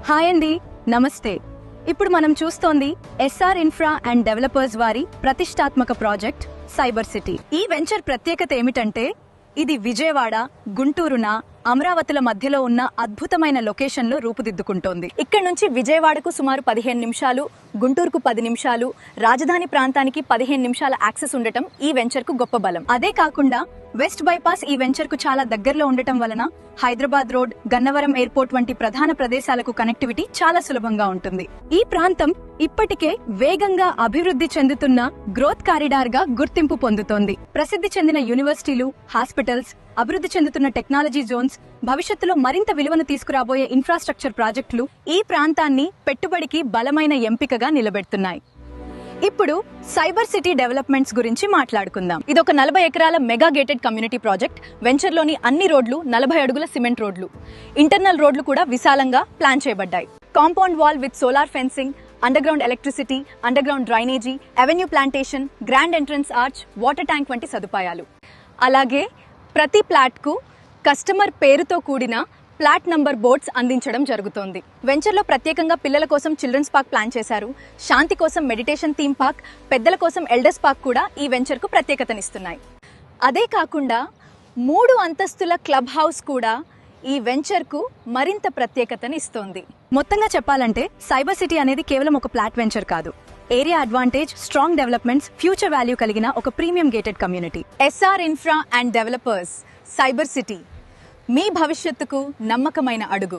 Hi అండి, నమస్తే. ఇప్పుడు మనం చూస్తోంది ఎస్ఆర్ ఇన్ఫ్రా అండ్ డెవలపర్స్ వారి ప్రతిష్టాత్మక ప్రాజెక్ట్ సైబర్ సిటీ. ఈ వెంచర్ ప్రత్యేకత ఏమిటంటే ఇది విజయవాడ, గుంటూరున, అమరావతిల మధ్యలో ఉన్న అద్భుతమైన లొకేషన్ లో రూపుదిద్దుకుంటోంది. ఇక్కడ నుంచి విజయవాడకు సుమారు 15 నిమిషాలు, గుంటూరుకు 10 నిమిషాలు, రాజధాని ప్రాంతానికి 15 నిమిషాల యాక్సెస్ ఉండటం ఈ వెంచర్ కు గొప్ప బలం. అదే కాకుండా వెస్ట్ బైపాస్ ఈ వెంచర్ కు చాలా దగ్గరలో ఉండటం వలన హైదరాబాద్ రోడ్, గన్నవరం ఎయిర్పోర్ట్ వంటి ప్రధాన ప్రదేశాలకు కనెక్టివిటీ చాలా సులభంగా ఉంటుంది. ఈ ప్రాంతం ఇప్పటికే వేగంగా అభివృద్ధి చెందుతున్న గ్రోత్ కారిడార్ గా గుర్తింపు పొందుతోంది. ప్రసిద్ధి చెందిన యూనివర్సిటీలు, హాస్పిటల్స్, అభివృద్ధి చెందుతున్న టెక్నాలజీ జోన్స్, భవిష్యత్తులో మరింత విలువను తీసుకురాబోయే ఇన్ఫ్రాస్ట్రక్చర్ ప్రాజెక్టులు ఈ ప్రాంతాన్ని పెట్టుబడికి బలమైన ఎంపికగా నిలబెడుతున్నాయి. ఇప్పుడు సైబర్ సిటీ డెవలప్మెంట్స్ గురించి మాట్లాడుకుందాం. ఇది ఒక 40 ఎకరాల మెగా గేటెడ్ కమ్యూనిటీ ప్రాజెక్ట్. వెంచర్లోని అన్ని రోడ్లు 40 అడుగుల సిమెంట్ రోడ్లు. ఇంటర్నల్ రోడ్లు కూడా విశాలంగా ప్లాన్ చేయబడ్డాయి. Compound wall with solar fencing, under ground electricity, under ground drainage, avenue plantation, grand entrance arch, water tank వంటి సదుపాయాలు. అలాగే ప్రతి ప్లాట్ కు కస్టమర్ పేరుతో కూడిన ప్లాట్ నంబర్ బోర్డ్స్ అందించడం జరుగుతోంది. వెంచర్లో ప్రత్యేకంగా పిల్లల కోసం చిల్డ్రన్స్ పార్క్ ప్లాన్ చేశారు. శాంతి కోసం మెడిటేషన్ థీమ్ పార్క్, పెద్దల కోసం ఎల్డర్స్ పార్క్ కూడా ఈ వెంచర్ కు ప్రత్యేకతనిస్తున్నాయి. అదే కాకుండా 3 అంతస్తుల క్లబ్ హౌస్ కూడా ఈ వెంచర్ కు మరింత ప్రత్యేకతనిస్తోంది. మొత్తంగా చెప్పాలంటే సైబర్ సిటీ అనేది కేవలం ఒక ప్లాట్ వెంచర్ కాదు. Area advantage, strong developments, future value కలిగిన ఒక premium gated community. SR infra and developers cyber city, మీ భవిష్యత్తుకు నమ్మకమైన అడుగు.